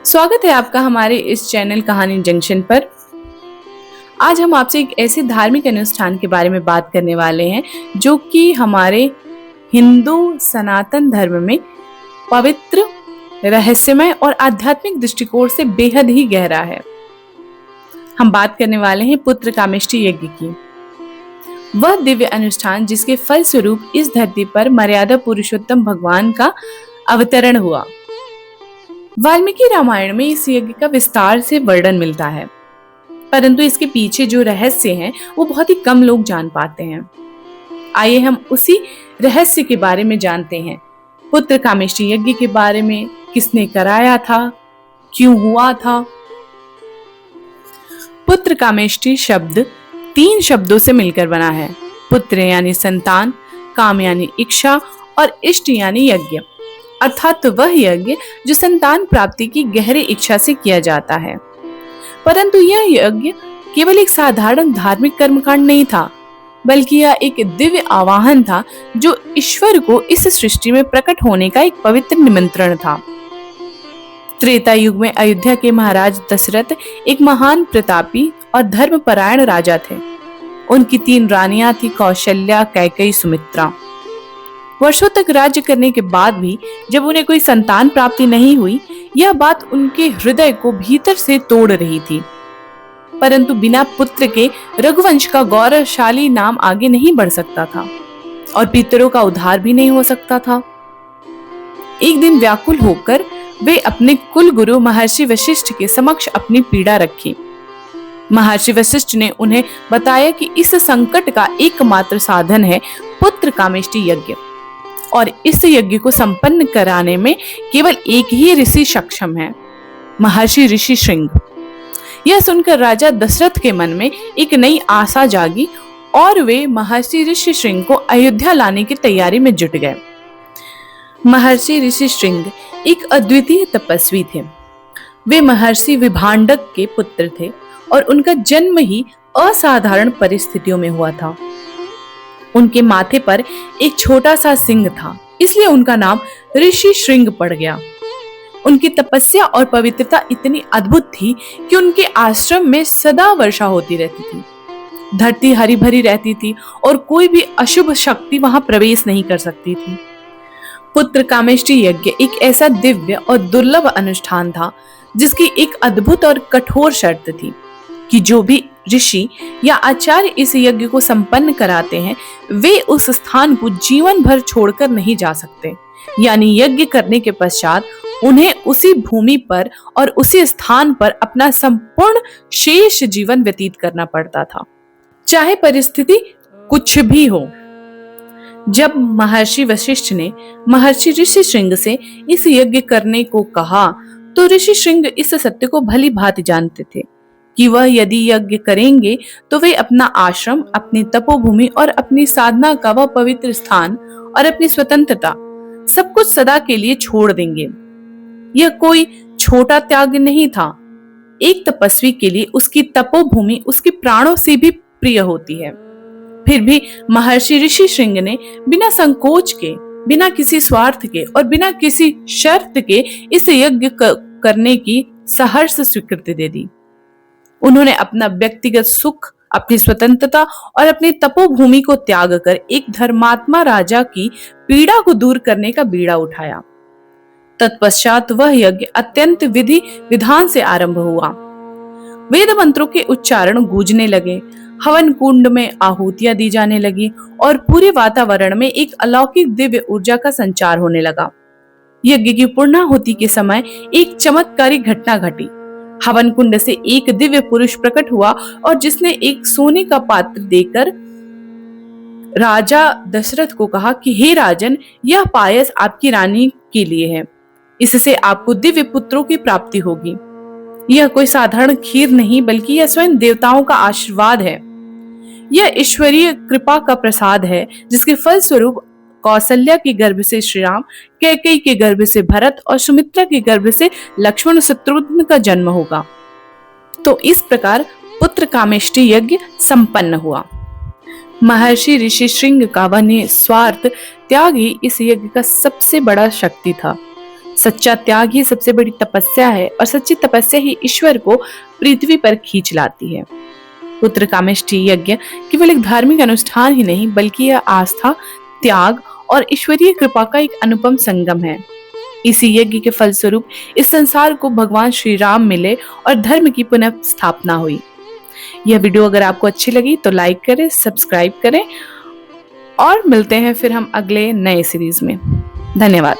स्वागत है आपका हमारे इस चैनल कहानी जंक्शन पर। आज हम आपसे एक ऐसे धार्मिक अनुष्ठान के बारे में बात करने वाले हैं जो कि हमारे हिंदू सनातन धर्म में पवित्र, रहस्यमय और आध्यात्मिक दृष्टिकोण से बेहद ही गहरा है। हम बात करने वाले हैं पुत्र कामेष्टि यज्ञ की। वह दिव्य अनुष्ठान जिसके फलस्वरूप इस धरती पर मर्यादा पुरुषोत्तम भगवान का अवतरण हुआ। वाल्मीकि रामायण में इस यज्ञ का विस्तार से वर्णन मिलता है, परंतु इसके पीछे जो रहस्य है वो बहुत ही कम लोग जान पाते हैं। आइए हम उसी रहस्य के बारे में जानते हैं। पुत्र कामेष्टि यज्ञ के बारे में, किसने कराया था, क्यों हुआ था। पुत्र कामेष्टि शब्द 3 शब्दों से मिलकर बना है। पुत्र यानी संतान, काम यानी इच्छा और इष्ट यानी यज्ञ, अर्थात वह यज्ञ जो संतान प्राप्ति की गहरी इच्छा से किया जाता है। परंतु यह यज्ञ केवल एक साधारण धार्मिक कर्मकांड नहीं था, बल्कि यह एक दिव्य आवाहन था जो ईश्वर को इस सृष्टि में प्रकट होने का एक पवित्र निमंत्रण था। त्रेता युग में अयोध्या के महाराज दशरथ एक महान प्रतापी और धर्मपरायण राजा थे। उनकी 3 रानियां थी, कौशल्या, कैकेयी, सुमित्रा। वर्षों तक राज्य करने के बाद भी जब उन्हें कोई संतान प्राप्ति नहीं हुई, यह बात उनके हृदय को भीतर से तोड़ रही थी। परंतु बिना पुत्र के रघुवंश का गौरवशाली नाम आगे नहीं बढ़ सकता था और पितरों का उद्धार भी नहीं हो सकता था। एक दिन व्याकुल होकर वे अपने कुल गुरु महर्षि वशिष्ठ के समक्ष अपनी पीड़ा रखी। महर्षि वशिष्ठ ने उन्हें बताया कि इस संकट का एकमात्र साधन है पुत्र कामेष्टि यज्ञ, और इस यज्ञ को संपन्न कराने में केवल एक ही ऋषि सक्षम है, महर्षि ऋषि श्रृंग। यह सुनकर राजा दशरथ के मन में एक नई आशा जागी और वे महर्षि ऋषि श्रृंग को अयोध्या लाने की तैयारी में जुट गए। महर्षि ऋषि श्रृंग एक अद्वितीय तपस्वी थे। वे महर्षि विभांडक के पुत्र थे और उनका जन्म ही असाधारण परिस्थितियों में हुआ था। उनके माथे पर एक छोटा सा सिंह था, इसलिए उनका नाम ऋषि श्रृंग पड़ गया। उनकी तपस्या और पवित्रता इतनी अद्भुत थी कि उनके आश्रम में सदा वर्षा होती रहती थी। धरती हरी भरी रहती थी और कोई भी अशुभ शक्ति वहां प्रवेश नहीं कर सकती थी। पुत्र कामेष्टि यज्ञ एक ऐसा दिव्य और दुर्लभ अनुष्ठान था जिसकी एक अद्भुत और कठोर शर्त थी कि जो भी ऋषि या आचार्य इस यज्ञ को संपन्न कराते हैं, वे उस स्थान को जीवन भर छोड़कर नहीं जा सकते। यानी यज्ञ करने के पश्चात उन्हें उसी भूमि पर और उसी स्थान पर अपना संपूर्ण शेष जीवन व्यतीत करना पड़ता था, चाहे परिस्थिति कुछ भी हो। जब महर्षि वशिष्ठ ने महर्षि ऋषि श्रृंग से इस यज्ञ करने को कहा, तो ऋषि श्रृंग इस सत्य को भली भांति जानते थे कि वह यदि यज्ञ करेंगे तो वे अपना आश्रम, अपनी तपोभूमि और अपनी साधना का वह पवित्र स्थान और अपनी स्वतंत्रता सब कुछ सदा के लिए छोड़ देंगे। यह कोई छोटा त्याग नहीं था। एक तपस्वी के लिए उसकी तपोभूमि उसके प्राणों से भी प्रिय होती है। फिर भी महर्षि ऋषि श्रृंग ने बिना संकोच के, बिना किसी स्वार्थ के और बिना किसी शर्त के इस यज्ञ करने की सहर्ष स्वीकृति दे दी। उन्होंने अपना व्यक्तिगत सुख, अपनी स्वतंत्रता और अपनी तपोभूमि को त्याग कर एक धर्मात्मा राजा की पीड़ा को दूर करने का बीड़ा उठाया। तत्पश्चात वह यज्ञ अत्यंत विधि विधान से आरंभ हुआ। वेद मंत्रों के उच्चारण गूंजने लगे, हवन कुंड में आहुतियां दी जाने लगी और पूरे वातावरण में एक अलौकिक दिव्य ऊर्जा का संचार होने लगा। यज्ञ की पूर्णाहुति के समय एक चमत्कारी घटना घटी। हवन कुंड से एक दिव्य पुरुष प्रकट हुआ और जिसने एक सोने का पात्र देकर राजा दशरथ को कहा कि हे राजन, यह पायस आपकी रानी के लिए है। इससे आपको दिव्य पुत्रों की प्राप्ति होगी। यह कोई साधारण खीर नहीं, बल्कि यह स्वयं देवताओं का आशीर्वाद है। यह ईश्वरीय कृपा का प्रसाद है जिसके फलस्वरूप कौशल्या के गर्भ से श्री राम, कैकेयी के गर्भ से भरत और सुमित्रा के गर्भ से लक्ष्मण शत्रुघ्न का जन्म होगा। तो इस प्रकार पुत्र कामेष्टि यज्ञ संपन्न हुआ। महर्षि ऋषि श्रृंग का वह निस्वार्थ त्याग ही इस यज्ञ का सबसे बड़ा शक्ति था। सच्चा त्याग ही सबसे बड़ी तपस्या है और सच्ची तपस्या ही ईश्वर को पृथ्वी पर खींच लाती है। पुत्र कामेष्टि यज्ञ केवल एक धार्मिक अनुष्ठान ही नहीं बल्कि यह आस्था, त्याग और ईश्वरीय कृपा का एक अनुपम संगम है। इसी यज्ञ के फलस्वरूप इस संसार को भगवान श्री राम मिले और धर्म की पुनः स्थापना हुई। यह वीडियो अगर आपको अच्छी लगी तो लाइक करें, सब्सक्राइब करें और मिलते हैं फिर हम अगले नए सीरीज में। धन्यवाद।